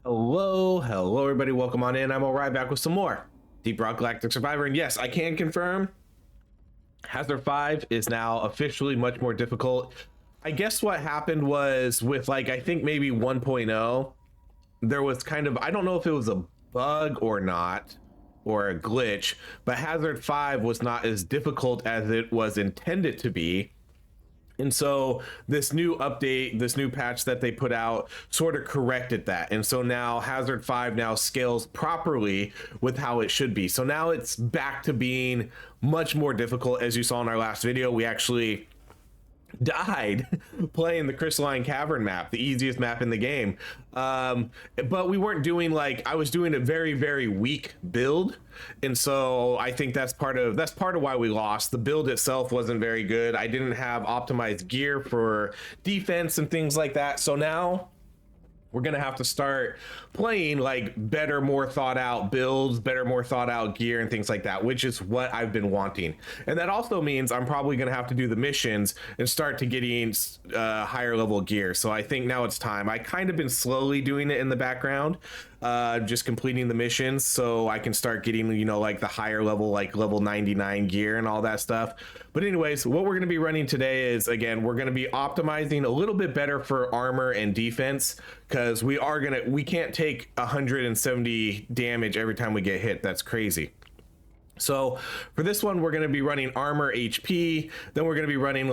Hello everybody, welcome on in. I'm alright, back with some more Deep Rock Galactic Survivor, and yes, I can confirm Hazard 5 is now officially much more difficult. I guess what happened was with I think maybe 1.0, there was kind of, I don't know if it was a bug or not, or a glitch, but Hazard 5 was not as difficult as it was intended to be. And so this new update, this new patch that they put out sort of corrected that. And so now Hazard 5 now scales properly with how it should be. So now it's back to being much more difficult. As you saw in our last video, we actually died playing the crystalline cavern map, the easiest map in the game, but we weren't doing I was doing a very weak build, and so I think that's part of why we lost. The build itself wasn't very good. I didn't have optimized gear for defense and things like that, so now we're gonna have to start playing better, more thought out builds, better, more thought out gear and things like that, which is what I've been wanting. And that also means I'm probably gonna have to do the missions and start to getting higher level gear. So I think now it's time. I kind of been slowly doing it in the background, just completing the missions so I can start getting, the higher level, level 99 gear and all that stuff. But anyways, what we're going to be running today is, again, we're going to be optimizing a little bit better for armor and defense, because we can't take 170 damage every time we get hit. That's crazy. So for this one, we're going to be running armor, HP, then we're going to be running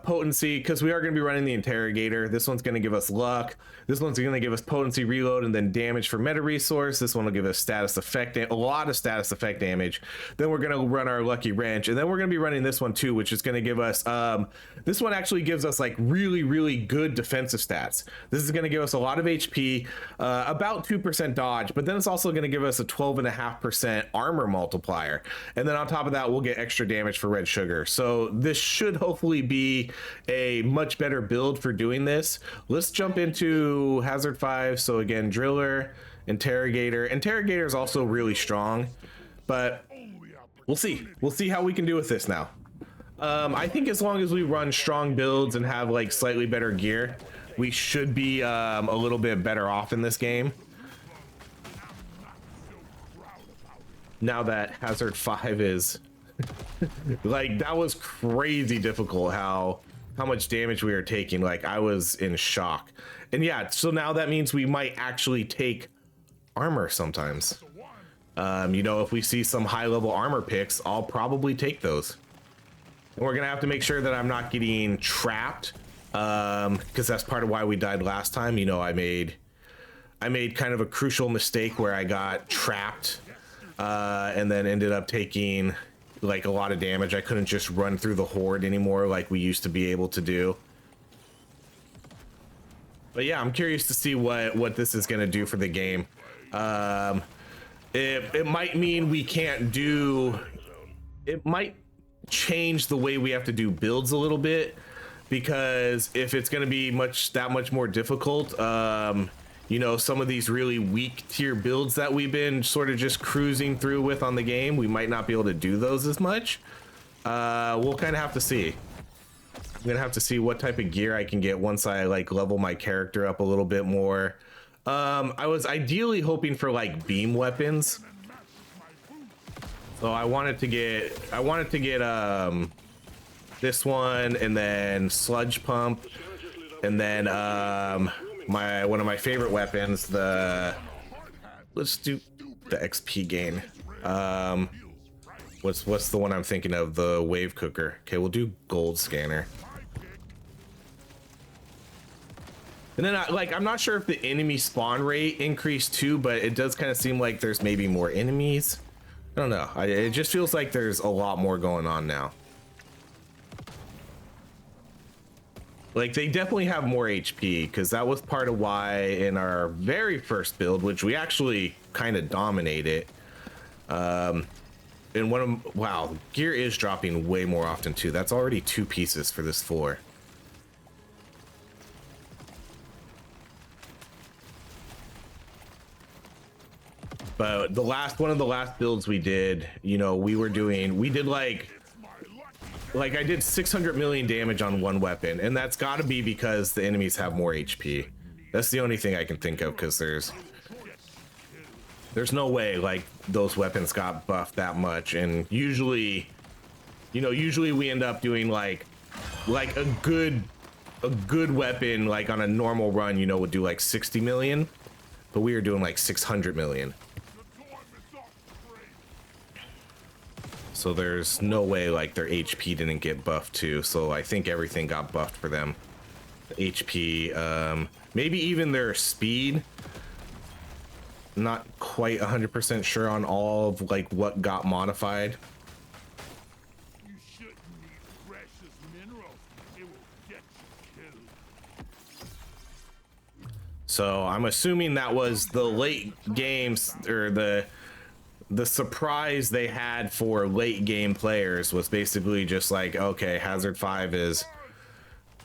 potency, because we are going to be running the interrogator. This one's going to give us luck. This one's going to give us potency, reload, and then damage for meta resource. This one will give us status effect, a lot of status effect damage. Then we're going to run our lucky wrench, and then we're going to be running this one too, which is going to give us, this one actually gives us really good defensive stats. This is going to give us a lot of HP, about 2% dodge, but then it's also going to give us a 12.5% armor multiplier. And then on top of that, we'll get extra damage for red sugar. So this should hopefully be a much better build for doing this. Let's jump into Hazard 5. So again, driller, interrogator. Interrogator is also really strong, but we'll see. We'll see how we can do with this now. I think as long as we run strong builds and have slightly better gear, we should be a little bit better off in this game. Now that Hazard 5 is that was crazy difficult how much damage we are taking. I was in shock. And yeah, so now that means we might actually take armor sometimes. If we see some high level armor picks, I'll probably take those. And we're gonna have to make sure that I'm not getting trapped, because that's part of why we died last time. I made kind of a crucial mistake where I got trapped, and then ended up taking a lot of damage. I couldn't just run through the horde anymore like we used to be able to do. But yeah, I'm curious to see what this is going to do for the game. It might mean we can't do, it might change the way we have to do builds a little bit, because if it's going to be that much more difficult, some of these really weak tier builds that we've been sort of just cruising through with on the game, we might not be able to do those as much. We'll kind of have to see. I'm gonna have to see what type of gear I can get once I level my character up a little bit more. I was ideally hoping for beam weapons. So I wanted to get this one, and then sludge pump, and then one of my favorite weapons, let's do the XP gain. What's the one I'm thinking of? The wave cooker. Okay, we'll do gold scanner. And then I'm not sure if the enemy spawn rate increased too, but it does kind of seem like there's maybe more enemies. I don't know. It just feels like there's a lot more going on now. They definitely have more HP, because that was part of why in our very first build, which we actually kind of dominated, and wow, gear is dropping way more often too. That's already 2 pieces for this floor. But one of the last builds we did, we did I did 600 million damage on one weapon, and that's got to be because the enemies have more HP. That's the only thing I can think of, because there's There's no way like those weapons got buffed that much, and usually, you know, usually we end up doing like a good weapon like on a normal run, you know, would do like 60 million, but we were doing like 600 million. So there's no way like their HP didn't get buffed too. So I think everything got buffed for them. The HP, maybe even their speed. Not quite 100% sure on all of like what got modified. You shouldn't need precious minerals. It will get you killed. So I'm assuming that was the late games, or the surprise they had for late game players was basically just like, okay, Hazard 5 is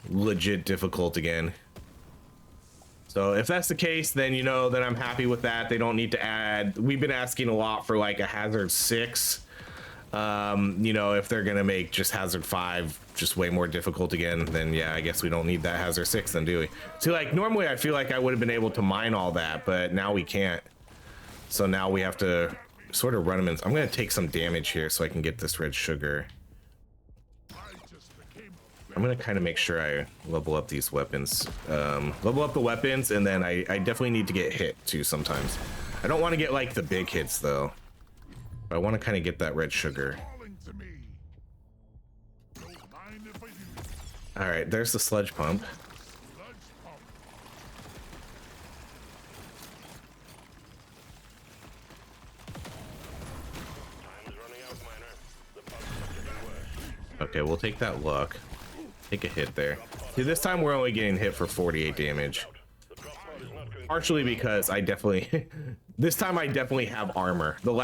legit difficult again. So if that's the case, then, you know, then I'm happy with that. They don't need to add, we've been asking a lot for like a Hazard 6. You know, if they're gonna make just Hazard 5 just way more difficult again, then yeah, I guess we don't need that Hazard 6 then, do we? So like normally I feel like I would have been able to mine all that, but now we can't. So now we have to sort of run them in. I'm gonna take some damage here so I can get this red sugar. I'm gonna kind of make sure I level up these weapons, level up the weapons, and then I definitely need to get hit too sometimes. I don't want to get like the big hits though, but I want to kind of get that red sugar. All right, there's the sludge pump. Okay, we'll take that luck. Take a hit there. See, this time we're only getting hit for 48 damage. Partially because I definitely, this time I definitely have armor. The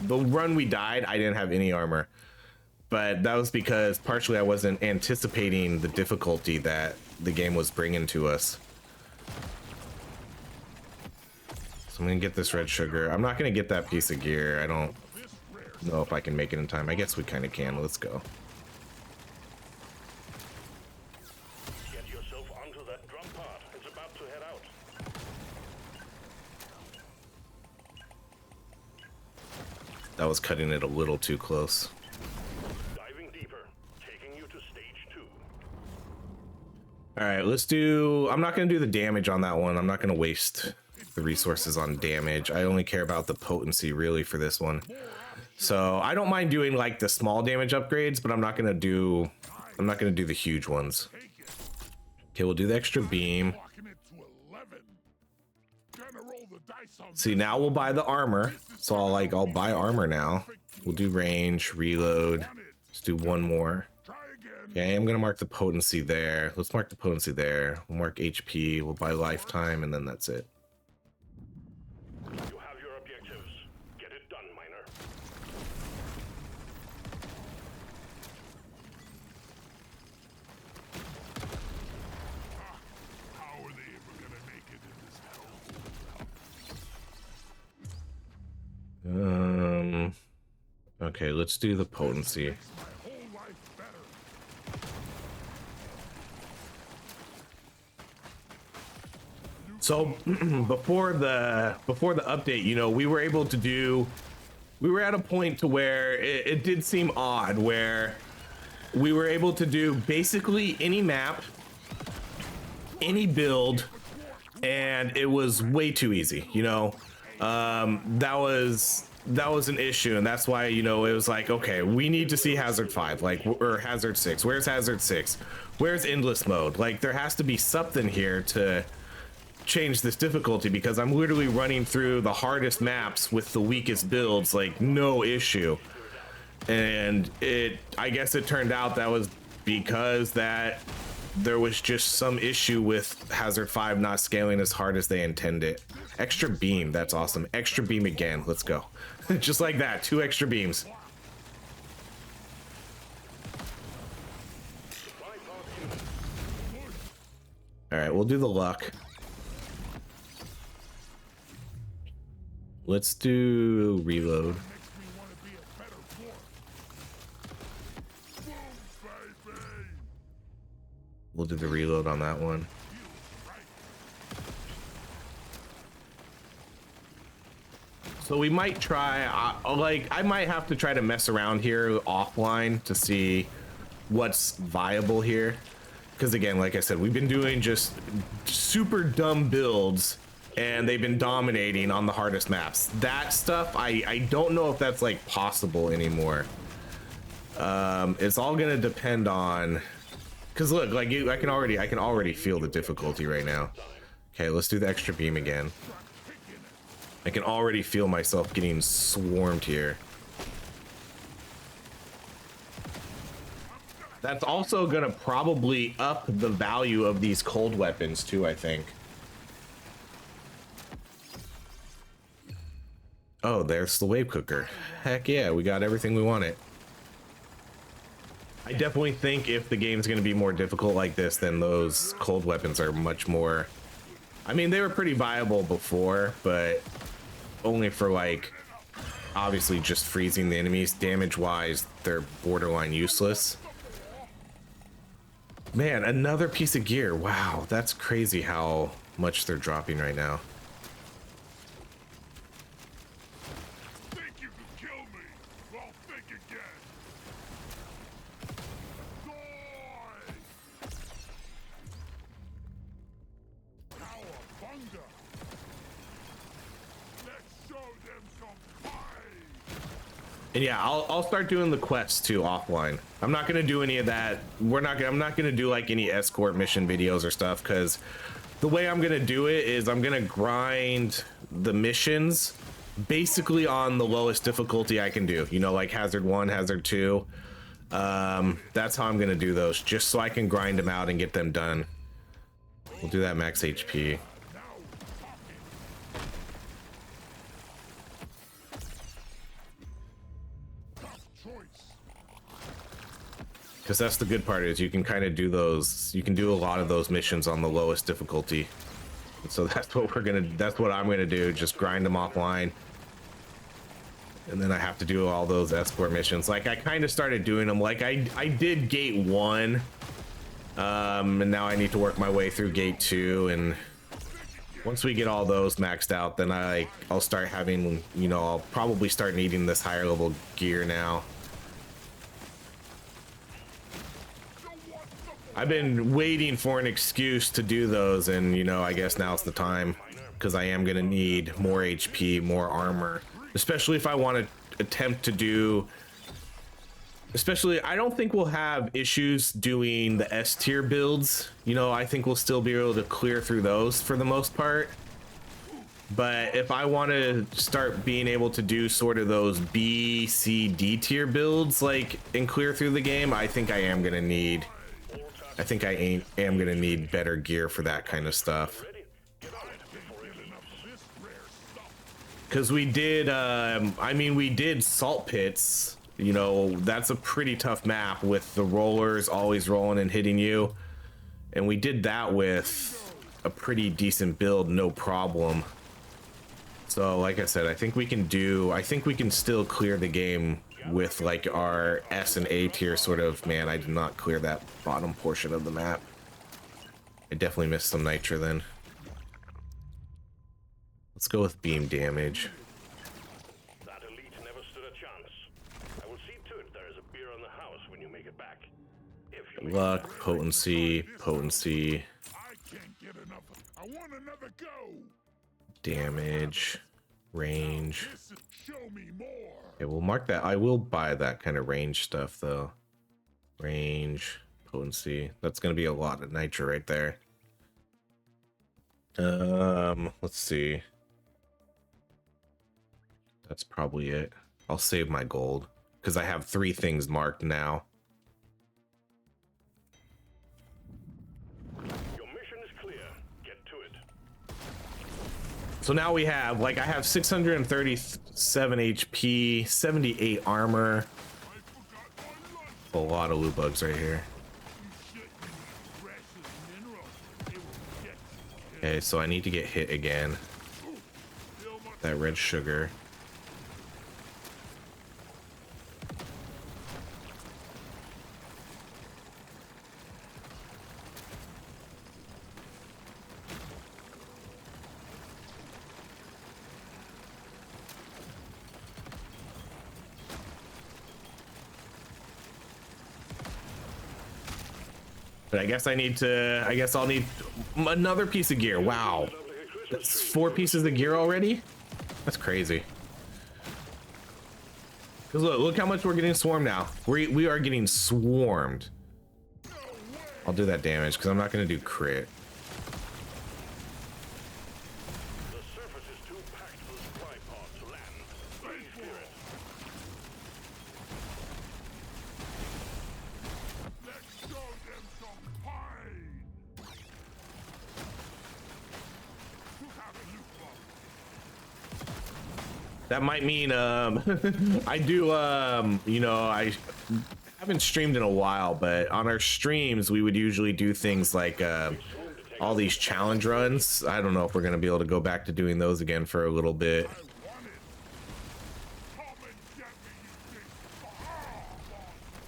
run we died, I didn't have any armor. But that was because partially I wasn't anticipating the difficulty that the game was bringing to us. So I'm gonna get this red sugar. I'm not gonna get that piece of gear. I don't know if I can make it in time. I guess we kind of can. Let's go. That was cutting it a little too close. Diving deeper, taking you to stage 2. All right, let's do, I'm not going to do the damage on that one. I'm not going to waste the resources on damage. I only care about the potency really for this one. So I don't mind doing like the small damage upgrades, but I'm not going to do the huge ones. Okay, we'll do the extra beam. See, now we'll buy the armor. So I'll buy armor now. We'll do range, reload. Let's do one more. Okay, I'm gonna mark the potency there. Let's mark the potency there. We'll mark HP. We'll buy lifetime, and then that's it. You have your objectives. Get it done, miner. How are they ever gonna make it in this hell? Okay, let's do the potency. So before the update, you know, we were at a point to where it did seem odd, where we were able to do basically any map, any build, and it was way too easy, you know. That was an issue, and that's why, you know, it was like, okay, we need to see Hazard 5, like, or Hazard 6. Where's Hazard 6? Where's endless mode? Like, there has to be something here to change this difficulty, because I'm literally running through the hardest maps with the weakest builds, like, no issue. And I guess it turned out that was because that there was just some issue with Hazard 5 not scaling as hard as they intended. Extra beam, that's awesome. Extra beam again, let's go. Just like that, 2 extra beams. All right, we'll do the luck. Let's do reload. We'll do the reload on that one. So So we might try, like, I might have to try to mess around here offline to see what's viable here. Because again, like I said, we've been doing just super dumb builds and they've been dominating on the hardest maps. That stuff, I don't know if that's like possible anymore. It's all gonna depend on, because look, like I can already feel the difficulty right now. Okay, let's do the extra beam again. I can already feel myself getting swarmed here. That's also gonna probably up the value of these cold weapons too, I think. Oh, there's the wave cooker. Heck yeah, we got everything we wanted. I definitely think if the game's gonna be more difficult like this, then those cold weapons are much more... I mean, they were pretty viable before, but only for like, obviously just freezing the enemies. Damage-wise, they're borderline useless. Man, another piece of gear. Wow, that's crazy how much they're dropping right now. Think you can kill me? Well, think again. Die! Cowabunga! Let's show them some fight! And yeah, I'll start doing the quests too offline. I'm not gonna do any of that. I'm not gonna do like any escort mission videos or stuff, because the way I'm gonna do it is I'm gonna grind the missions basically on the lowest difficulty I can do. You know, like Hazard 1, Hazard 2. That's how I'm gonna do those, just so I can grind them out and get them done. We'll do that max HP. Because that's the good part, is you can kind of do those, you can do a lot of those missions on the lowest difficulty. And so that's what I'm gonna do, just grind them offline. And then I have to do all those escort missions. Like I kind of started doing them, like I did gate 1. And now I need to work my way through gate 2, and once we get all those maxed out, then I'll start having, you know, I'll probably start needing this higher level gear now. I've been waiting for an excuse to do those, and you know, I guess now's the time, because I am gonna need more HP, more armor, especially if I want to attempt to do, especially I don't think we'll have issues doing the S tier builds. You know, I think we'll still be able to clear through those for the most part. But if I want to start being able to do sort of those B, C, D tier builds, like, and clear through the game, I think I am gonna need better gear for that kind of stuff. Because we did, I mean, we did salt pits. You know, that's a pretty tough map with the rollers always rolling and hitting you. And we did that with a pretty decent build, no problem. So, like I said, I think we can still clear the game with like our S and A tier sort of. Man, I did not clear that bottom portion of the map. I definitely missed some nitra then. Let's go with beam damage. That elite never stood a chance. I will see to it there is a beer on the house when you make it back. If you Luck, potency, potency. I can't get enough. I want another go. Damage, range. Show me more. Okay, we'll mark that. I will buy that kind of range stuff though. Range, potency. That's gonna be a lot of nitro right there. Let's see. That's probably it. I'll save my gold because I have 3 things marked now. Your mission is clear. Get to it. So now we have, like, I have 637 HP, 78 armor. A lot of loot bugs right here. Okay, so I need to get hit again. That red sugar. But I guess I'll need another piece of gear. Wow. That's 4 pieces of gear already? That's crazy. Because look how much we're getting swarmed now. We are getting swarmed. I'll do that damage because I'm not going to do crit. The surface is too packed for the supply pod to land. Please clear it. Let's show them some pine. You have a new bomb. That might mean I do you know, I haven't streamed in a while, but on our streams we would usually do things like all these challenge runs. I don't know if we're gonna be able to go back to doing those again for a little bit. I want it. Come and get me,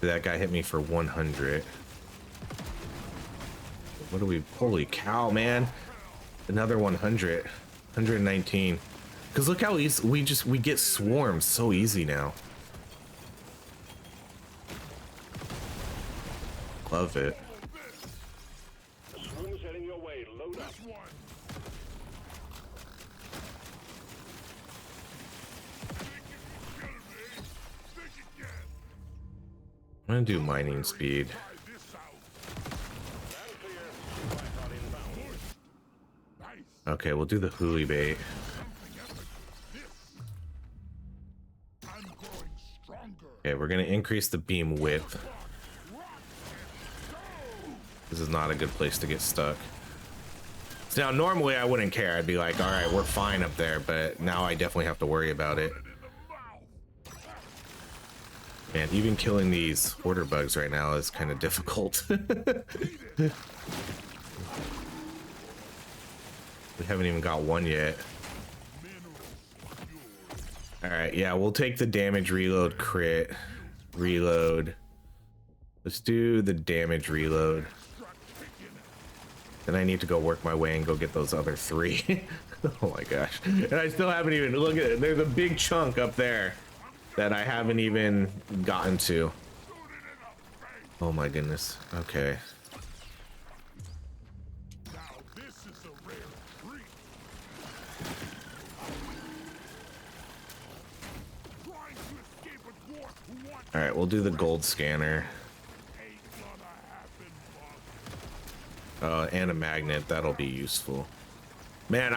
you big That guy hit me for 100. What do we, holy cow, man. Another 100, 119. Because look how easy we get swarmed so easy now. Love it. The swarm's heading your way. Load up. one. Think you can kill me? Think again. I'm gonna do mining speed. Try this out. Stand clear. Supply pod inbound. Nice. Okay, we'll do the hooey bait. Something epic. This. I'm growing stronger. Okay, we're gonna increase the beam width. This is not a good place to get stuck. So now, normally I wouldn't care. I'd be like, all right, we're fine up there, but now I definitely have to worry about it. In the mouth. Man, even killing these hoarder bugs right now is kind of difficult. We haven't even got one yet. All right, yeah, we'll take the damage reload crit. Reload. Let's do the damage reload. Then I need to go work my way and go get those other 3. Oh my gosh. And I still haven't even, look at it. There's a big chunk up there that I haven't even gotten to. Oh my goodness. Okay. Now this is a rare treat. Trying to escape a dwarf who wants All right, we'll do the gold scanner. ain't gonna happen, And a magnet, that'll be useful. Man,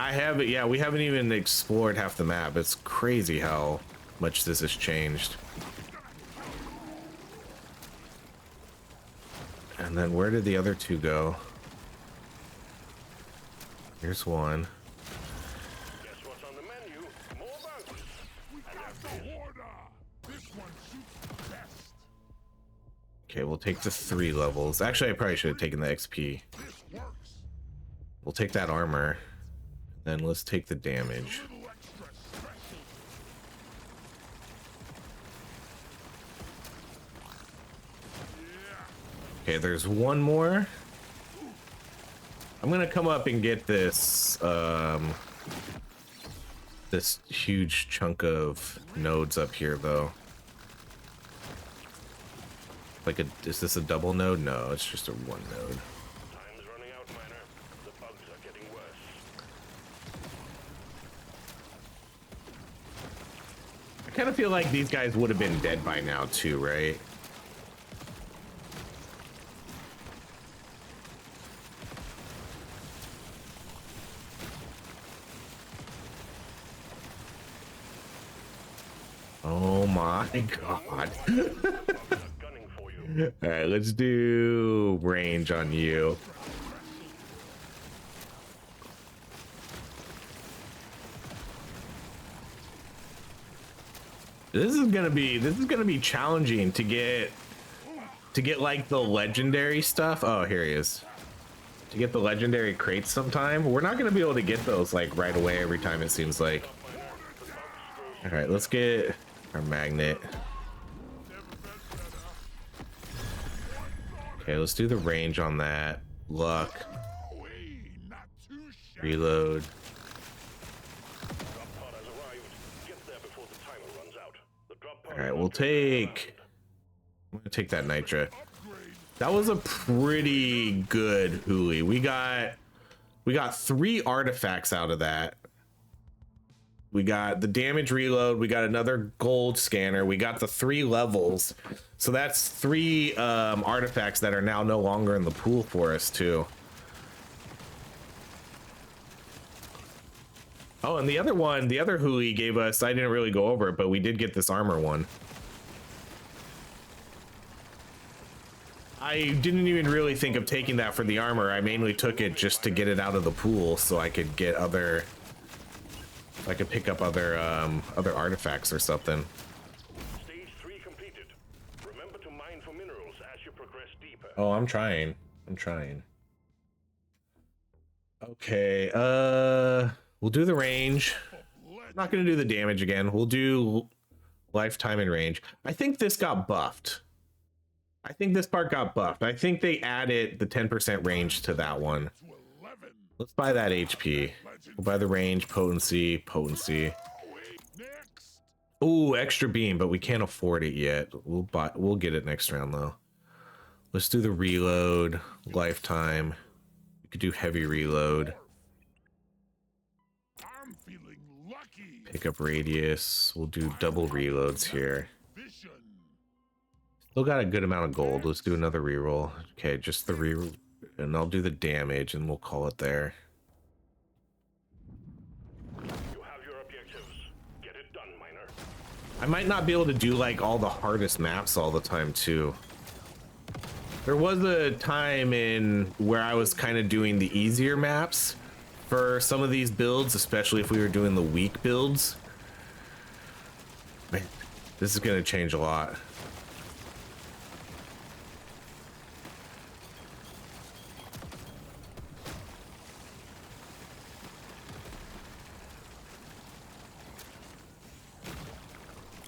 yeah, we haven't even explored half the map. It's crazy how much this has changed. And then where did the other 2 go? Here's one. Guess what's on the menu? More bugs. We got the hoarder. This one shoots the best. Okay, we'll take the 3 levels. Actually, I probably should have taken the XP. This works. We'll take that armor. Then let's take the damage. Little extra special. Okay, there's one more. I'm gonna come up and get this this huge chunk of nodes up here though. Like is this a double node? No, it's just a 1 node. Time's running out, miner. The bugs are getting worse. I kind of feel like these guys would have been dead by now too, right? Oh my god. Bugs are gunning for you. All right, let's do range on you. This is gonna be challenging to get like the legendary stuff. Oh, here he is. To get the legendary crates sometime. We're not gonna be able to get those like right away every time, it seems like. All right, let's get our magnet. Okay, let's do the range on that. Luck. Not too shabby. Reload. Drop pod has arrived. Get there before the timer runs out. The drop pod All right, we'll take. I'm gonna take that nitra. Upgrade That was a pretty good huli. We got 3 artifacts out of that. We got the damage reload, we got another gold scanner, we got the 3 levels. So that's 3 artifacts that are now no longer in the pool for us too. Oh, and the other one, the other huli gave us, I didn't really go over it, but we did get this armor one. I didn't even really think of taking that for the armor. I mainly took it just to get it out of the pool so I could get other, I could pick up other artifacts or something. Stage 3 completed. Remember to mine for minerals as you progress deeper. Oh, I'm trying. Okay, we'll do the range. I'm not gonna do the damage again. We'll do lifetime and range. I think this got buffed. I think this part got buffed. I think they added the 10% range to that one. Let's buy that HP. We'll buy the range, potency. Ooh, extra beam, but we can't afford it yet. We'll get it next round though. Let's do the reload, lifetime. We could do heavy reload. I'm feeling lucky. Pick up radius. We'll do double reloads here. Still got a good amount of gold. Let's do another reroll. Okay, just the reroll, and I'll do the damage, and we'll call it there. You have your objectives. Get it done, miner. I might not be able to do like all the hardest maps all the time too. There was a time in where I was kind of doing the easier maps for some of these builds, especially if we were doing the weak builds. Man, this is gonna change a lot.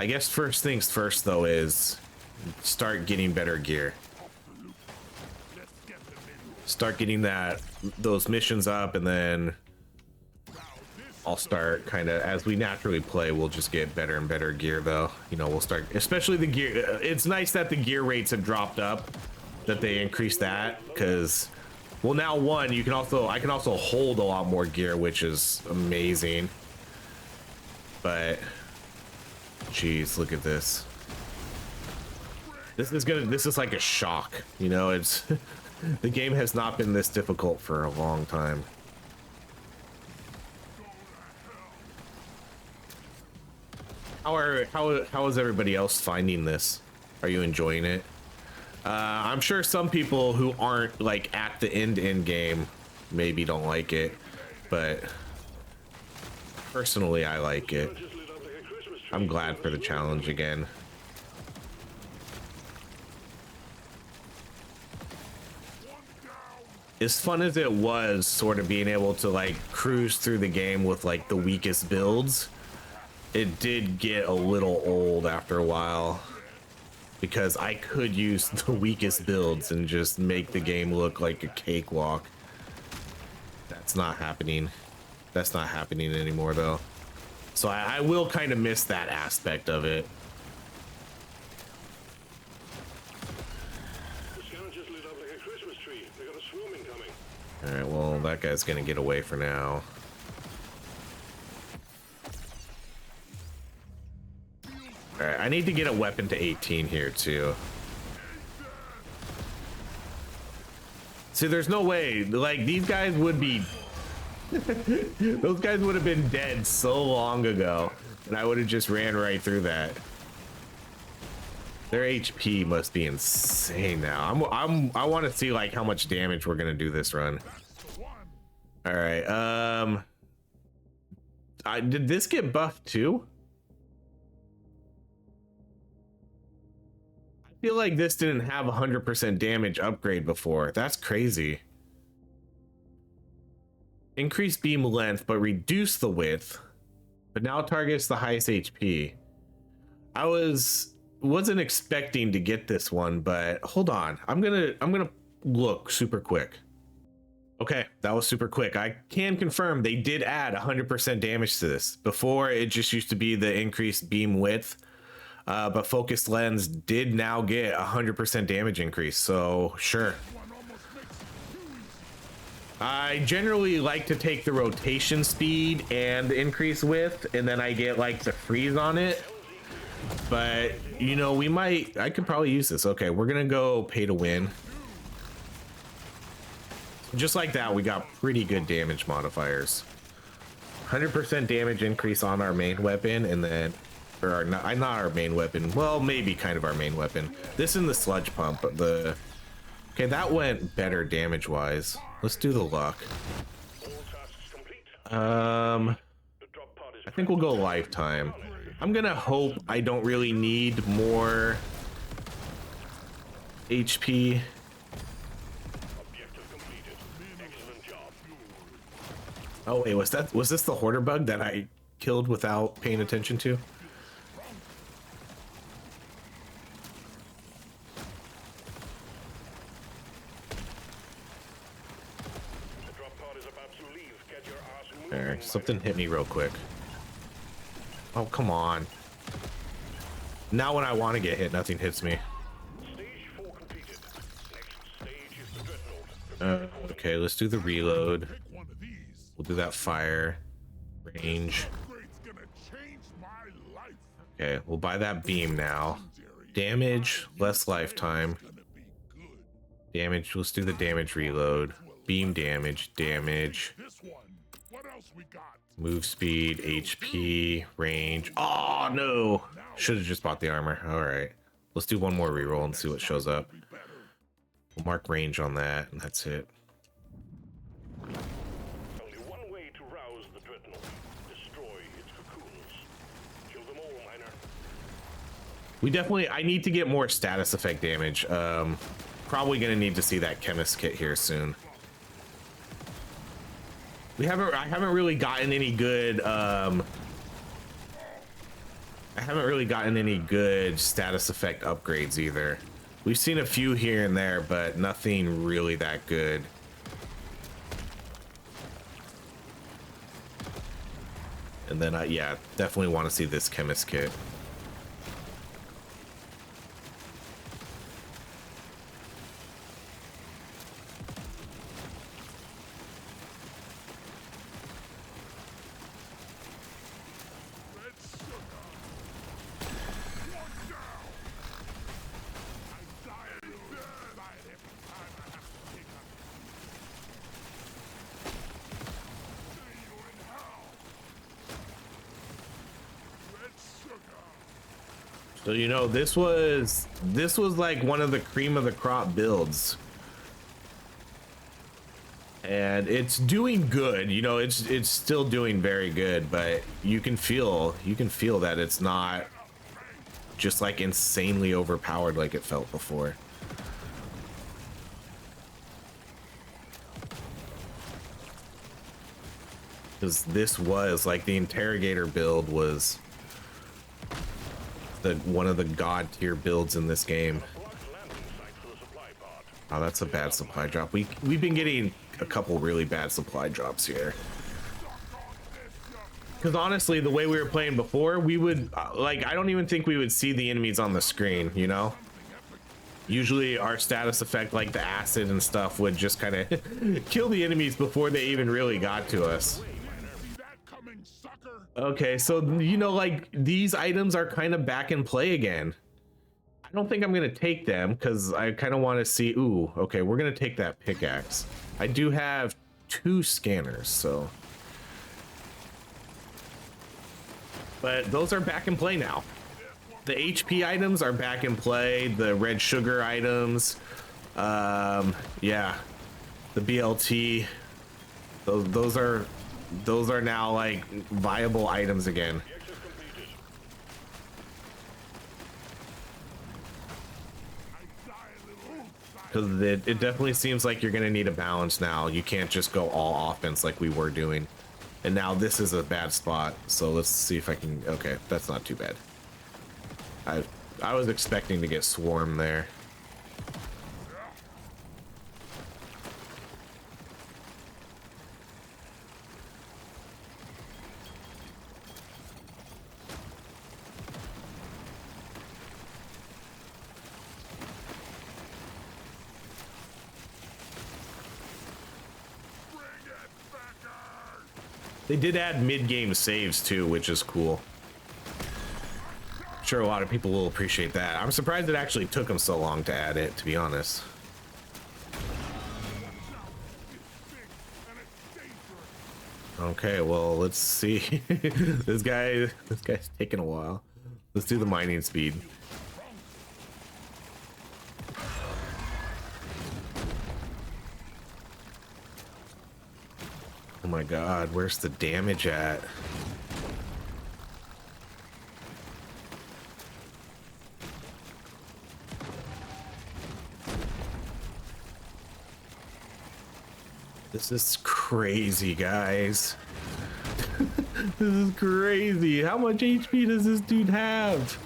I guess first things first though is start getting better gear. Start getting those missions up, and then I'll start kind of, as we naturally play, we'll just get better and better gear though. You know, we'll start, especially the gear. It's nice that the gear rates have dropped up, that they increased that, because, well, now one, I can also hold a lot more gear, which is amazing. But jeez, look at this. This is like a shock, you know. It's the game has not been this difficult for a long time. How is everybody else finding this? Are you enjoying it? I'm sure some people who aren't like at the end game maybe don't like it, but personally I like it. I'm glad for the challenge again. As fun as it was sort of being able to like cruise through the game with like the weakest builds, it did get a little old after a while, because I could use the weakest builds and just make the game look like a cakewalk. That's not happening. That's not happening anymore though. So I will kind of miss that aspect of it. The scanner just lit up like a Christmas tree. They got a swarm incoming. All right, well, that guy's gonna get away for now. All right, I need to get a weapon to 18 here too. See, there's no way, like, these guys would be those guys would have been dead so long ago, and I would have just ran right through that. Their HP must be insane now. I want to see like how much damage we're gonna do this run. All right. Did this get buffed too? I feel like this didn't have 100% damage upgrade before. That's crazy. Increase beam length, but reduce the width. But now targets the highest HP. I wasn't expecting to get this one, but hold on. I'm gonna look super quick. Okay, that was super quick. I can confirm they did add 100% damage to this. Before, it just used to be the increased beam width. But focused lens did now get 100% damage increase, so sure. I generally like to take the rotation speed and the increase width, and then I get like the freeze on it. But you know, I could probably use this. Okay, we're gonna go pay to win. Just like that, we got pretty good damage modifiers. 100% damage increase on our main weapon, and then, or not our main weapon. Well, maybe kind of our main weapon. This and the sludge pump. Okay, that went better damage wise. Let's do the luck. I think we'll go lifetime. I'm gonna hope I don't really need more HP. Oh wait, was this the hoarder bug that I killed without paying attention to? Alright, something hit me real quick. Oh, come on. Now when I want to get hit, nothing hits me. Okay, let's do the reload. We'll do that fire range. Okay, we'll buy that beam now. Damage, less lifetime. Damage, let's do the damage reload. Beam damage, move speed, HP, range. Oh no! Should have just bought the armor. All right, let's do one more reroll and see what shows up. We'll mark range on that, and that's it. Only one way to rouse the dreadnought. Destroy its cocoons. Kill them all, miner. I need to get more status effect damage. Probably gonna need to see that chemist kit here soon. I haven't really gotten any good status effect upgrades either. We've seen a few here and there, but nothing really that good. And then yeah, definitely want to see this chemist kit. So you know, this was like one of the cream of the crop builds, and it's doing good. You know, it's still doing very good, but you can feel that it's not just like insanely overpowered like it felt before. Because this was like the interrogator build was one of the god tier builds in this game. Oh, that's a bad supply drop. We've been getting a couple really bad supply drops here. Because honestly, the way we were playing before, we would like, I don't even think we would see the enemies on the screen, you know? Usually our status effect, like the acid and stuff, would just kind of kill the enemies before they even really got to us. Okay, so you know, like these items are kind of back in play again. I don't think I'm gonna take them because I kind of want to see. Ooh, okay, we're gonna take that pickaxe. I do have 2 scanners, so. But those are back in play now. The HP items are back in play. The red sugar items, yeah, the BLT. Those are now like viable items again. Because it definitely seems like you're gonna need a balance now. You can't just go all offense like we were doing. And now this is a bad spot. So let's see if I can. Okay, that's not too bad. I was expecting to get swarmed there. They did add mid-game saves too, which is cool. I'm sure a lot of people will appreciate that. I'm surprised it actually took them so long to add it, to be honest. Okay, well, let's see. This guy's taking a while. Let's do the mining speed. Oh my god, where's the damage at? This is crazy, guys. This is crazy. How much HP does this dude have?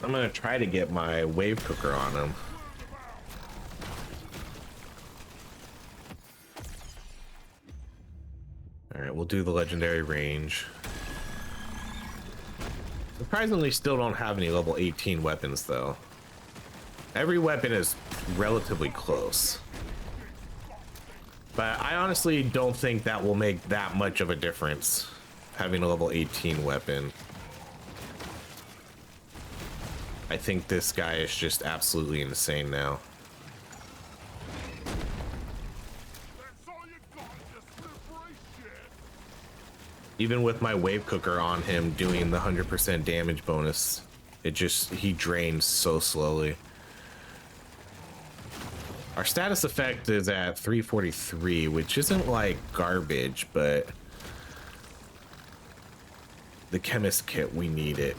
I'm gonna try to get my wave cooker on him. All right, we'll do the legendary range. Surprisingly, still don't have any level 18 weapons though. Every weapon is relatively close. But I honestly don't think that will make that much of a difference, having a level 18 weapon. I think this guy is just absolutely insane now. Even with my wave cooker on him doing the 100% damage bonus, he drains so slowly. Our status effect is at 343, which isn't like garbage, but the chemist kit, we need it.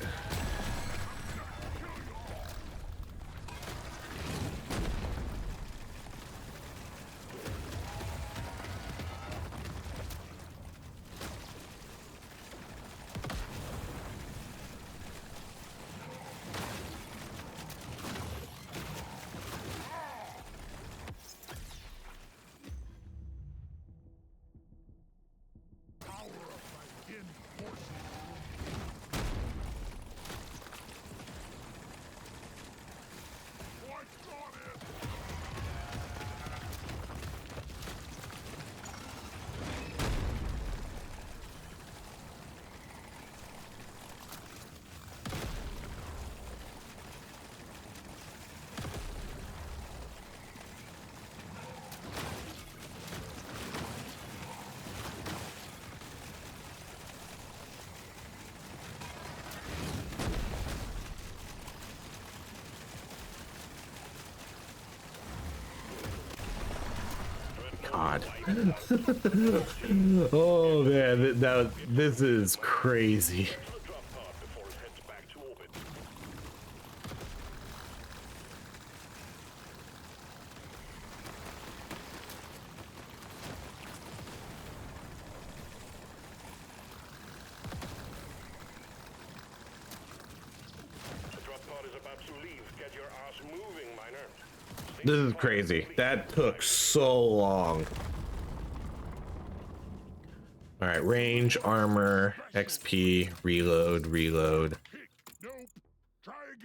God. Oh man, this is crazy. This is crazy. That took so long. All right, range, armor, XP, reload.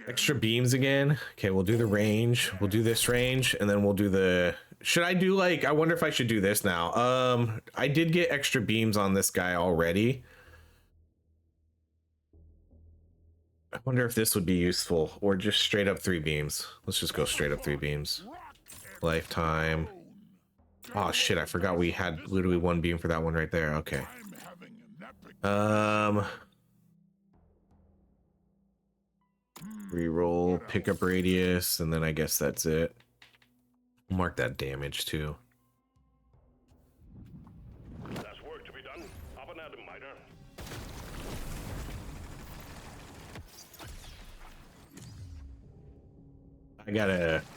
Extra beams again. Okay, we'll do the range. We'll do this range, and then we'll do the... Should I do like... I wonder if I should do this now. I did get extra beams on this guy already. I wonder if this would be useful, or just straight up 3 beams. Let's just go straight up 3 beams. Lifetime. Oh shit, I forgot we had literally 1 beam for that one right there. Okay. Reroll, pickup radius, and then I guess that's it. Mark that damage too. There's work to be done. Up and at 'em, miner.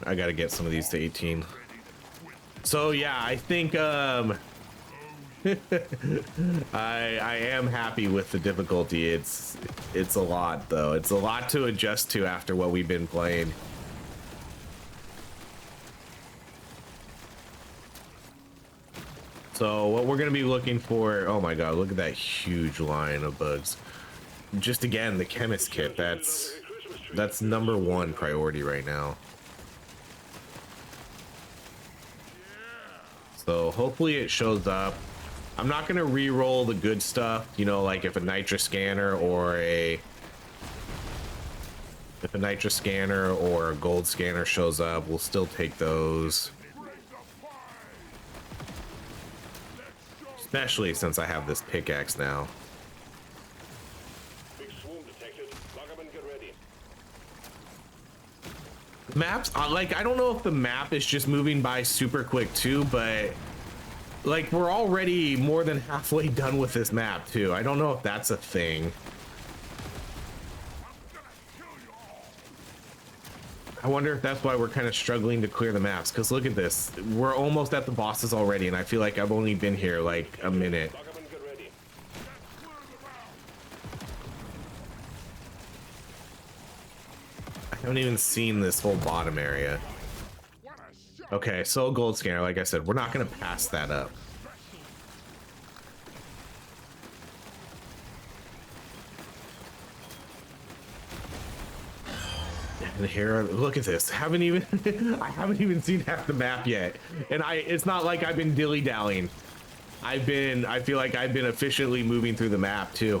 I gotta get some of these to 18. So yeah, I think I am happy with the difficulty. It's a lot though. It's a lot to adjust to after what we've been playing. So what we're gonna be looking for, oh my god, look at that huge line of bugs. just again, the chemist kit, that's number one priority right now. So hopefully it shows up. I'm not gonna re-roll the good stuff, you know, like if a nitrous scanner or a gold scanner shows up, we'll still take those. Especially since I have this pickaxe now. Big swarm detected. Lock up and get ready. Maps, like, I don't know if the map is just moving by super quick too, but like we're already more than halfway done with this map too. I don't know if that's a thing. I wonder if that's why we're kind of struggling to clear the maps, because look at this, we're almost at the bosses already and I feel like I've only been here like a minute. Lock up and get ready. I haven't even seen this whole bottom area. Okay, so gold scanner, like I said, we're not going to pass that up. And here, look at this. I haven't even seen half the map yet. And it's not like I've been dilly-dallying. I feel like I've been efficiently moving through the map too.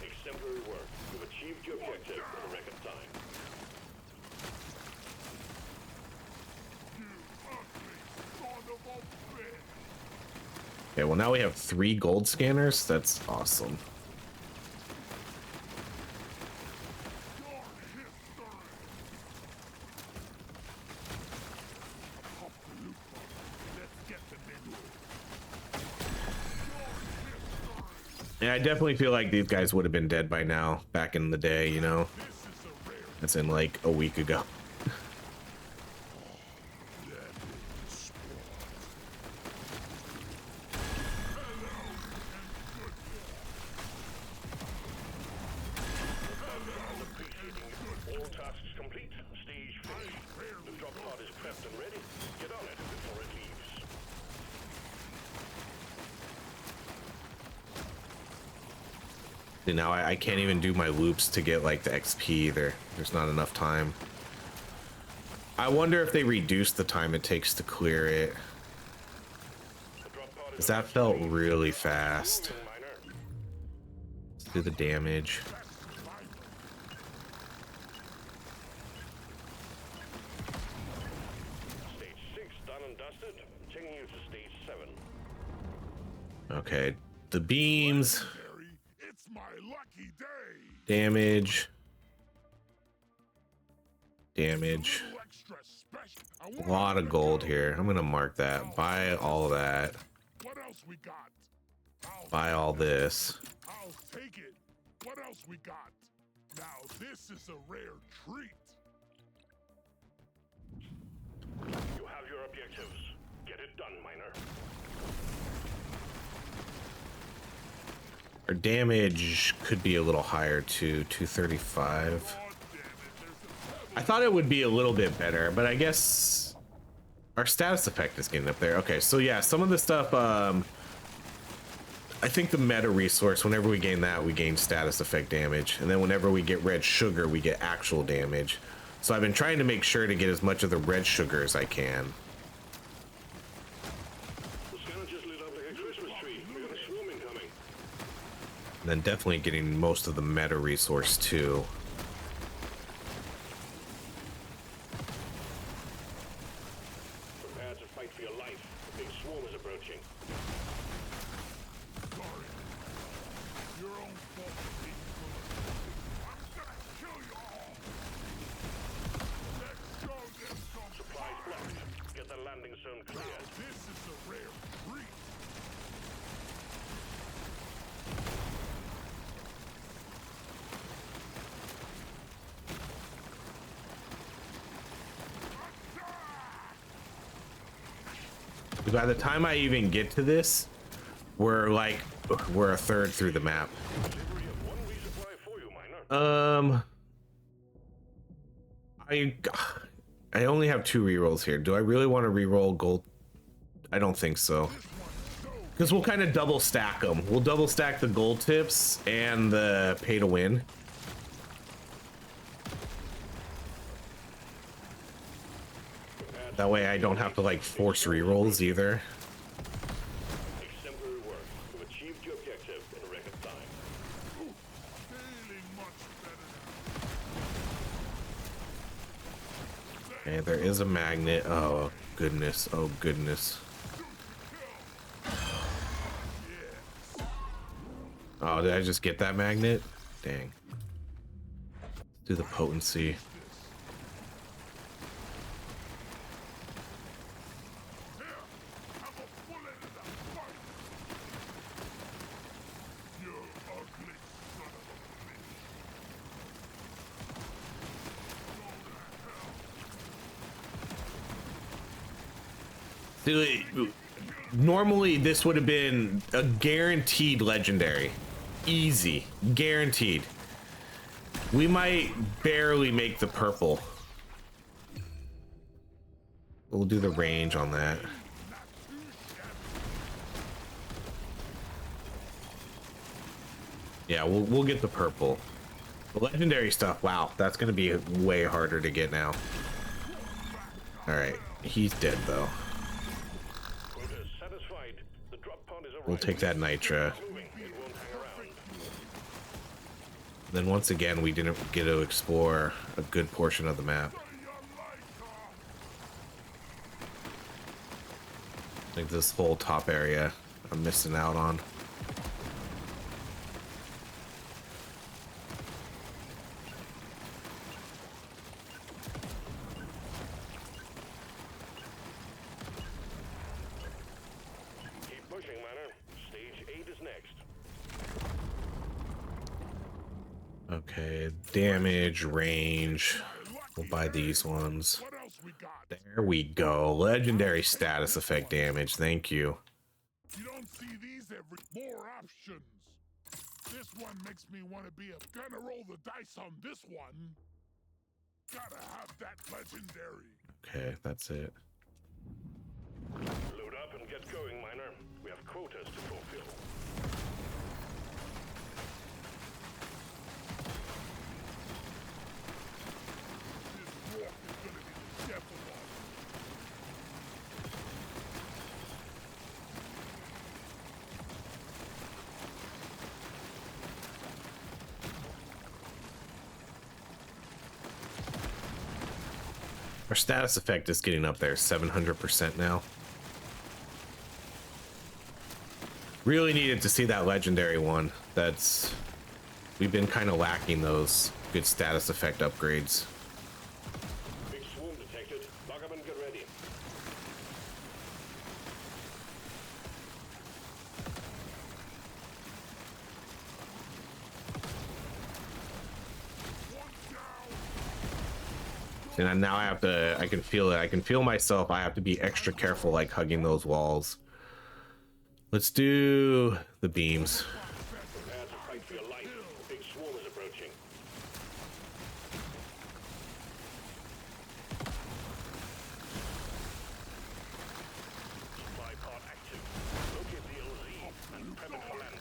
Exemplary work. You've achieved your objective in a record time. Okay, well now we have 3 gold scanners. That's awesome. Yeah, I definitely feel like these guys would have been dead by now, back in the day, you know? That's in like a week ago. All tasks complete. Stage finished. The drop pod is prepped and ready. Get on it before it leaves. See, now I can't even do my loops to get like the XP either. There's not enough time. I wonder if they reduce the time it takes to clear it. Because that felt really fast. Let's do the damage. Stage 6 done and dusted. Taking you to stage 7. Okay, the beams, It's my lucky day. damage, damage. Little extra special. I A want lot of gold here. I'm gonna mark that. Buy all that. What else we got? Buy all this. I'll take it. What else we got? Now this is a rare treat. You have your objectives. Get it done, miner. Our damage could be a little higher too, 235. Oh, damn it. There's a I thought it would be a little bit better, but I guess our status effect is getting up there. Okay, so yeah, some of the stuff, I think the meta resource, whenever we gain that, we gain status effect damage. And then whenever we get red sugar, we get actual damage. So I've been trying to make sure to get as much of the red sugar as I can. The scanner just lit up like a Christmas tree. We got a swarm incoming. And then definitely getting most of the meta resource too. Prepare to fight for your life. The big swarm is approaching. sorry. Your own fault for being full of. I'm gonna kill you all. Let's show them some Supplies blocked. Get the landing zone cleared. This is a rare treat. By the time I even get to this, we're a third through the map. Delivery of 1 resupply for you, miner. I only have 2 rerolls here. Do I really want to reroll gold? I don't think so. Because we'll kind of double stack them. We'll double stack the gold tips and the pay to win. That way I don't have to like force rerolls either. Exemplary work. You've achieved your objective in record time. Feeling much better now. Okay, there is a magnet. Oh goodness. Oh goodness. Oh, did I just get that magnet? Dang. Let's do the potency. Normally this would have been a guaranteed legendary. Easy. Guaranteed. We might barely make the purple. We'll do the range on that. Yeah, we'll get the purple. The legendary stuff, wow, that's gonna be way harder to get now. Alright, he's dead though. We'll take that nitra. Then once again, we didn't get to explore a good portion of the map. I think this whole top area I'm missing out on. Okay, damage, range. We'll buy these ones. What else we got? There we go. Legendary status effect damage. Thank you. You don't see these every more options. This one makes me want to be gonna roll the dice on this one. Gotta have that legendary. Okay, that's it. Load up and get going, miner. We have quotas to fulfill. Our status effect is getting up there, 700% now. Really needed to see that legendary one. We've been kind of lacking those good status effect upgrades. Big swarm detected. Lock up and get ready. And now I can feel it. I can feel myself. I have to be extra careful, like hugging those walls. Let's do the beams. Prepare to fight for your life. Big swarm is approaching. Supply pod active. Locate the LZ and prep it for landing.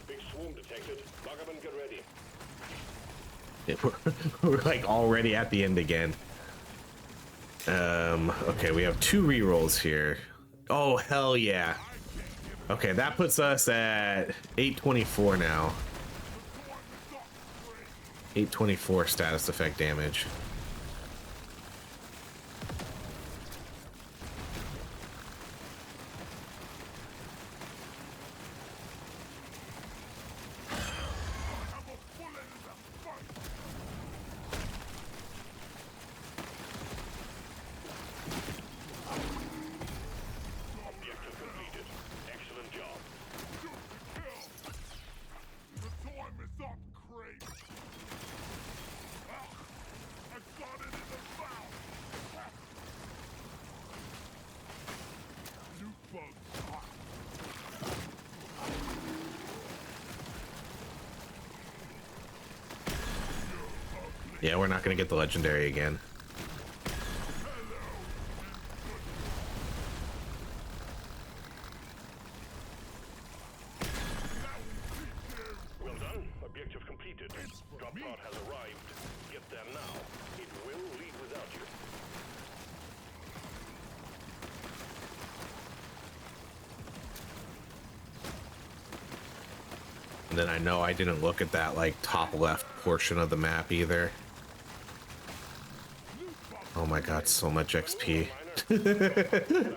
Big swarm detected. Lock up and get ready. We're like already at the end again. Okay, we have 2 rerolls here. Oh, hell yeah. Okay, that puts us at 824 now. 824 status effect damage. Yeah, we're not gonna get the legendary again. Well done. Objective completed. Drop pod has arrived. Get there now. It will leave without you. And then I know I didn't look at that like top left portion of the map either. Oh my god, so much XP. Momentarily.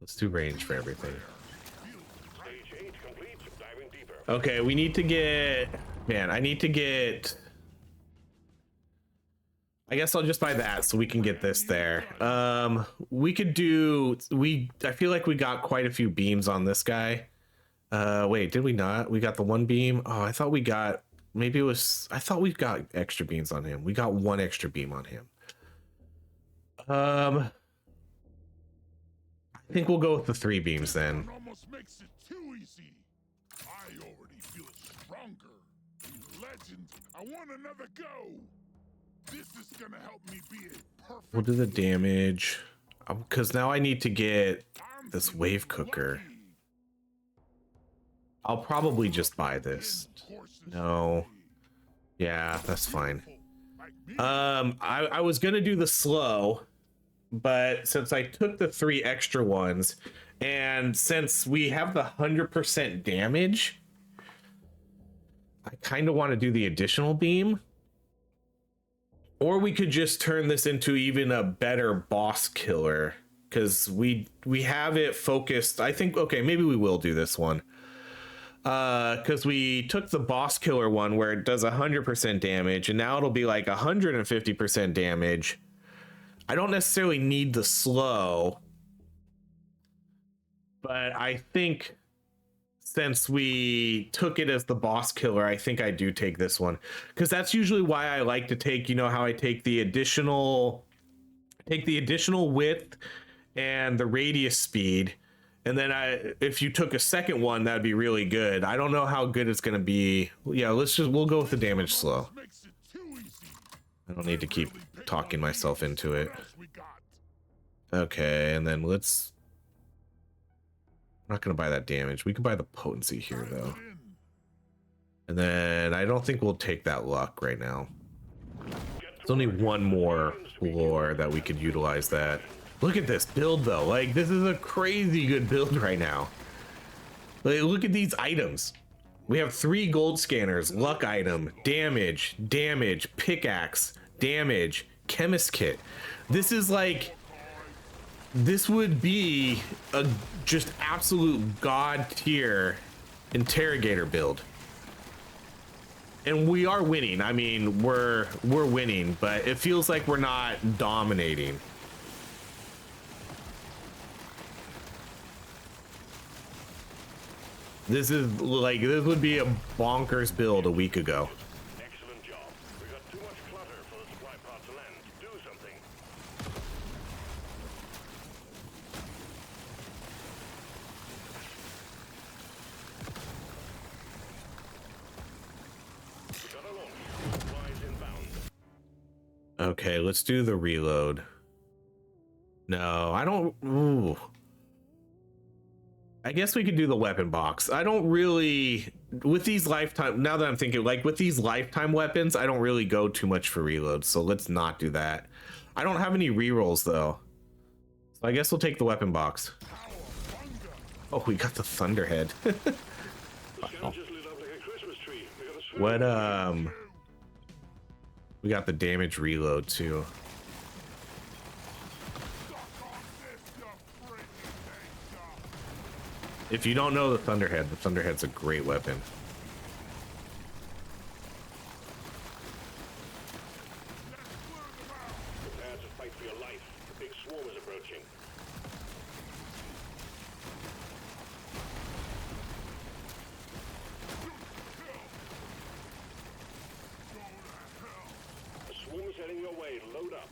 Let's do range for everything. Stage 8 complete. Diving deeper. Okay, we need to get... Man, I need to get... I guess I'll just buy that so we can get this there. We could do... I feel like we got quite a few beams on this guy. Wait, did we not? We got the one beam? Oh, I thought we got... Maybe it was... I thought we got extra beams on him. We got one extra beam on him. I think we'll go with the 3 beams then. Almost makes it too easy. I already feel stronger. Legend, I want another go. This is gonna help me be a perfect. We'll do the damage. Because now I need to get this wave cooker. I'll probably just buy this. No. Yeah, that's fine. I was gonna do the slow, but since I took the 3 extra ones, and since we have the 100% damage, I kind of want to do the additional beam. Or we could just turn this into even a better boss killer, because we have it focused. I think, okay, maybe we will do this one. Because we took the boss killer one where it does 100% damage, and now it'll be like 150% damage. I don't necessarily need the slow, but I think since we took it as the boss killer, I think I do take this one, because that's usually why I like to take, you know how I take the additional width and the radius speed, and then if you took a second one, that'd be really good. I don't know how good it's gonna be. Yeah, we'll go with the damage slow. I don't need to keep talking myself into it. Okay, and then I'm not gonna buy that damage. We can buy the potency here though. And then I don't think we'll take that luck right now. There's only one more floor that we could utilize that. Look at this build though. Like, this is a crazy good build right now. Like, look at these items. We have 3 gold scanners, luck item, damage, pickaxe, damage, chemist kit. This is like, this would be a just absolute god tier interrogator build. And we are winning. I mean, we're winning, but it feels like we're not dominating. This would be a bonkers build a week ago. Excellent job. We got too much clutter for the supply pod to land. Do something. We got a launch. Supplies inbound. Okay, let's do the reload. No, I don't. Ooh. I guess we could do the weapon box. I don't really, with these lifetime, now that I'm thinking, like with these lifetime weapons, I don't really go too much for reloads, so let's not do that. I don't have any rerolls though, so I guess we'll take the weapon box. Oh, we got the Thunderhead. The sky just lit up like a Christmas tree. We got a swim. What, we got the damage reload too. If you don't know the Thunderhead's a great weapon. Prepare to fight for your life. The big swarm is approaching. The swarm is heading your way. Load up.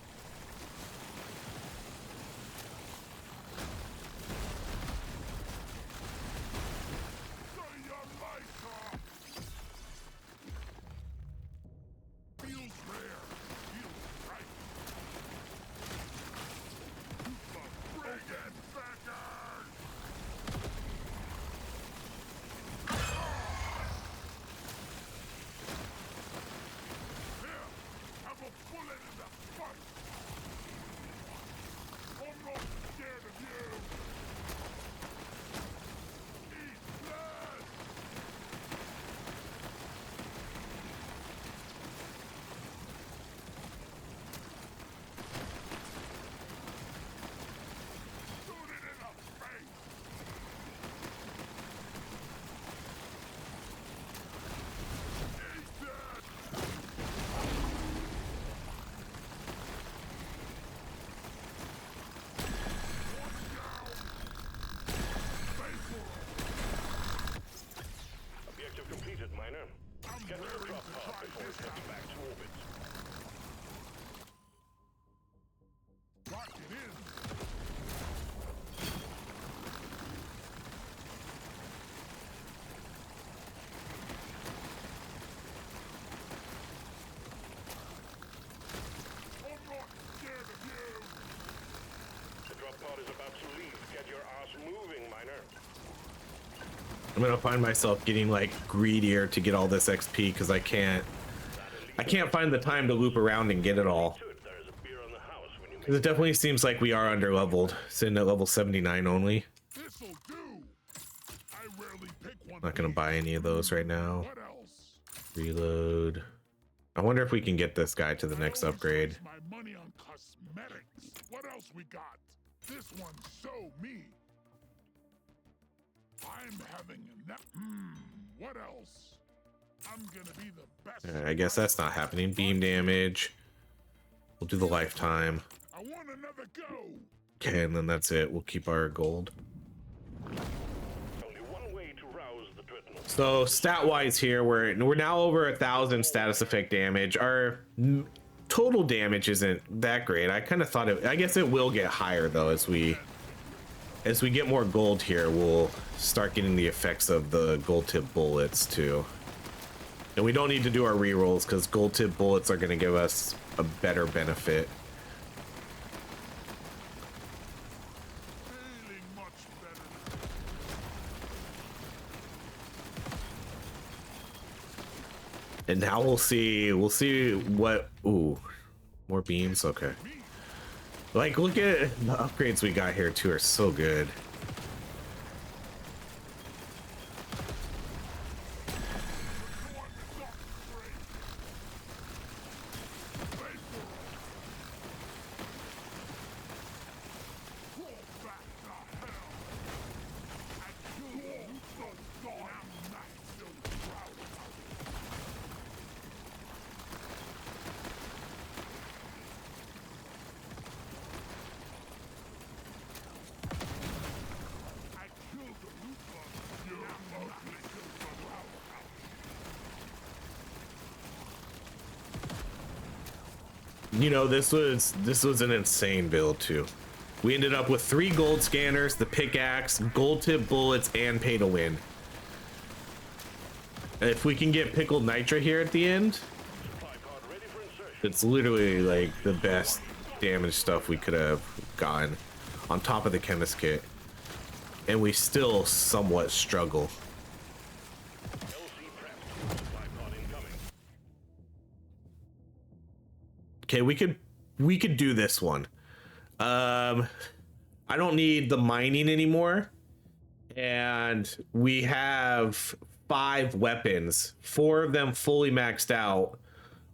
heading back to orbit. Rocket in. I'm not scared of you. The drop pod is about to leave. Get your ass moving, miner. I'm gonna find myself getting like greedier to get all this XP because I can't find the time to loop around and get it all. There is a beer on the house when you make 'Cause it definitely seems like we are under leveled, sitting at level 79 only. This'll do. I rarely pick one. Not gonna buy any of those right now. What else? Reload. I wonder if we can get this guy to the next I always upgrade. waste my money on cosmetics. What else we got? This one's so me. I'm having a nap. What else? I'm gonna be the best. I guess that's not happening. Beam damage. We'll do the lifetime. I want another go. Okay, and then that's it. We'll keep our gold. only one way to rouse the dreadnought. So stat wise here, we're now over 1,000 status effect damage. Our total damage isn't that great. I kind of thought it, I guess it will get higher though as we get more gold here. We'll start getting the effects of the gold tip bullets too. And we don't need to do our rerolls because gold tip bullets are going to give us a better benefit. Feeling much better. And now we'll see what, ooh, more beams. Okay. Like, look at the upgrades we got here too are so good. You know, this was an insane build too. We ended up with 3 gold scanners, the pickaxe, gold tip bullets, and pay to win. If we can get pickled nitra here at the end, it's literally like the best damage stuff we could have gotten on top of the chemist kit. And we still somewhat struggle. Okay, we could do this one. I don't need the mining anymore. And we have 5 weapons, 4 of them fully maxed out,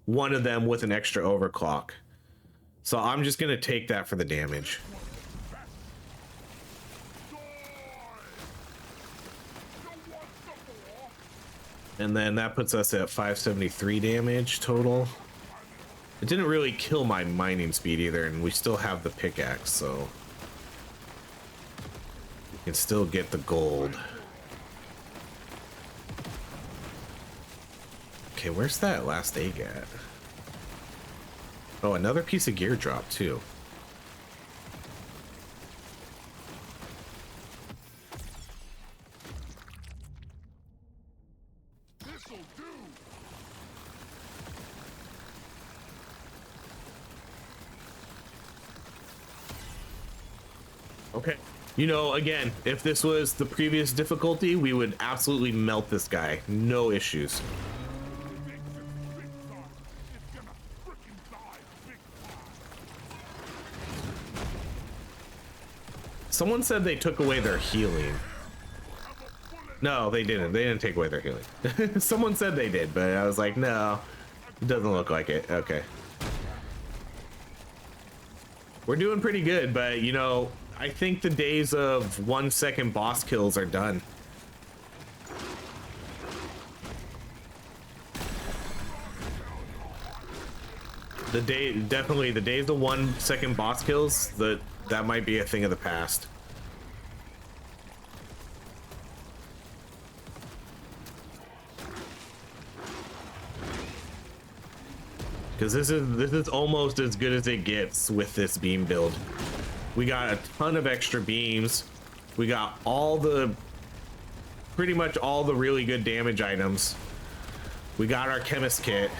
1 of them with an extra overclock. So I'm just gonna take that for the damage. And then that puts us at 573 damage total. It didn't really kill my mining speed either, and we still have the pickaxe, so we can still get the gold. Okay, where's that last egg at? Oh, another piece of gear drop too. This'll do. Okay. You know, again, if this was the previous difficulty, we would absolutely melt this guy. No issues. Someone said they took away their healing. No, they didn't. They didn't take away their healing. Someone said they did, but I was like, no, it doesn't look like it. Okay. We're doing pretty good, but you know, I think the days of 1-second boss kills are done. Definitely the days of 1-second boss kills, that might be a thing of the past. because this is almost as good as it gets with this beam build. We got a ton of extra beams. We got pretty much all the really good damage items. We got our chemist kit.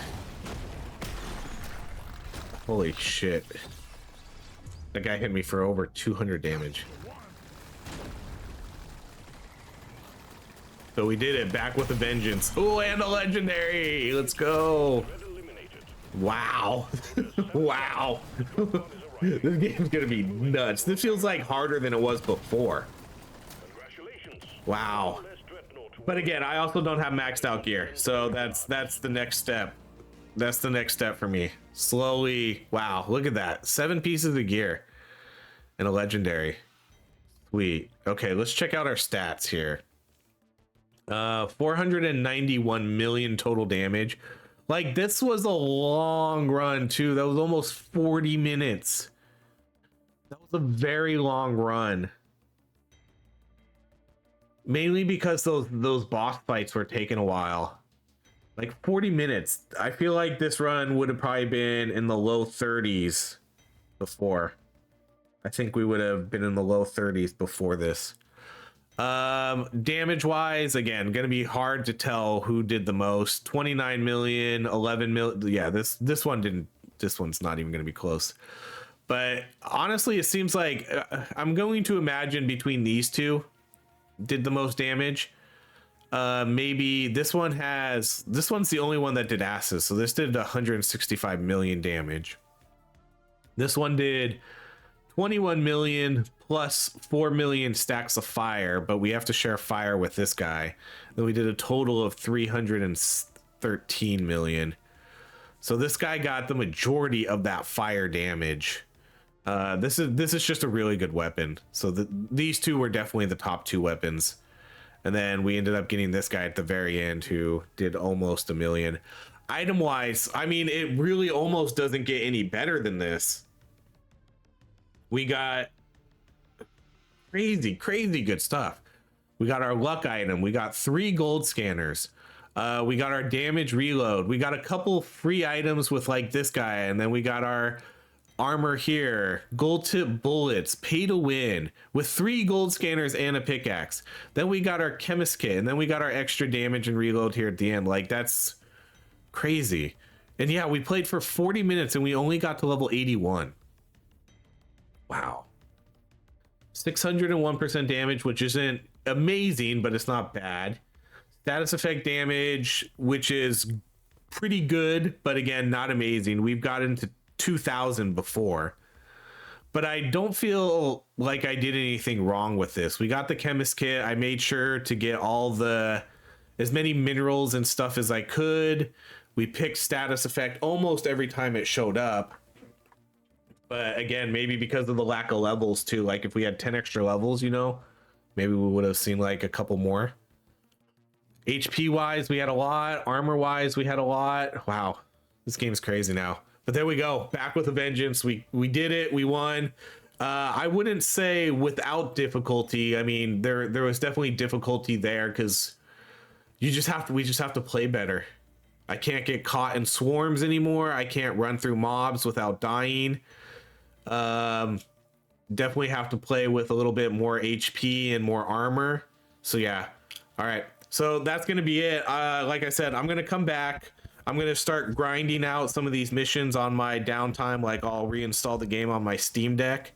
Holy shit. That guy hit me for over 200 damage. So we did it, back with a vengeance. Oh, and a legendary. Let's go. Wow. Wow. This game's gonna be nuts. This feels like harder than it was before. Wow. But again, I also don't have maxed out gear, so that's the next step. That's the next step for me. Slowly. Wow, look at that. 7 pieces of gear and a legendary. Sweet. Okay, let's check out our stats here. 491 million total damage. Like, this was a long run too. That was almost 40 minutes. That was a very long run. Mainly because those boss fights were taking a while. Like 40 minutes. I feel like this run would have probably been in the low 30s before. I think we would have been in the low 30s before this. Damage wise, again, gonna be hard to tell who did the most. 29 million, 11 million. Yeah, this one's not even gonna be close. But honestly, it seems like I'm going to imagine between these two did the most damage. Maybe this one's the only one that did asses, so this did 165 million damage. This one did 21 million plus 4 million stacks of fire, but we have to share fire with this guy. Then we did a total of 313 million. So this guy got the majority of that fire damage. This is just a really good weapon. So these two were definitely the top 2 weapons. And then we ended up getting this guy at the very end who did almost 1 million. Item wise, I mean, it really almost doesn't get any better than this. We got crazy good stuff. We got our luck item. We got 3 gold scanners. We got our damage reload. We got a couple free items with like this guy. And then we got our armor here, gold tip bullets, pay to win with 3 gold scanners and a pickaxe. Then we got our chemist kit, and then we got our extra damage and reload here at the end. Like, that's crazy. And yeah, we played for 40 minutes and we only got to level 81. Wow. 601% damage, which isn't amazing, but it's not bad. Status effect damage, which is pretty good, but again, not amazing. We've got into 2000 before, but I don't feel like I did anything wrong with this. We got the chemist kit. I made sure to get as many minerals and stuff as I could. We picked status effect almost every time it showed up. But again, maybe because of the lack of levels too. Like if we had 10 extra levels, you know, maybe we would have seen like a couple more. HP wise, we had a lot. Armor wise, we had a lot. Wow, this game's crazy now. But there we go, back with a vengeance. We did it. We won. I wouldn't say without difficulty. I mean, there was definitely difficulty there because we just have to play better. I can't get caught in swarms anymore. I can't run through mobs without dying. Definitely have to play with a little bit more HP and more armor. So yeah. All right. So that's going to be it. Like I said, I'm going to come back. I'm going to start grinding out some of these missions on my downtime. Like I'll reinstall the game on my Steam Deck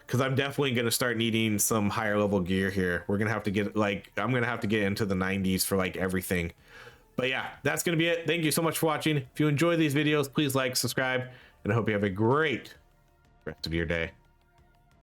because I'm definitely going to start needing some higher level gear here. We're going to have to get I'm going to have to get into the 90s for like everything. But yeah, that's going to be it. Thank you so much for watching. If you enjoy these videos, please like, subscribe, and I hope you have a great rest of your day.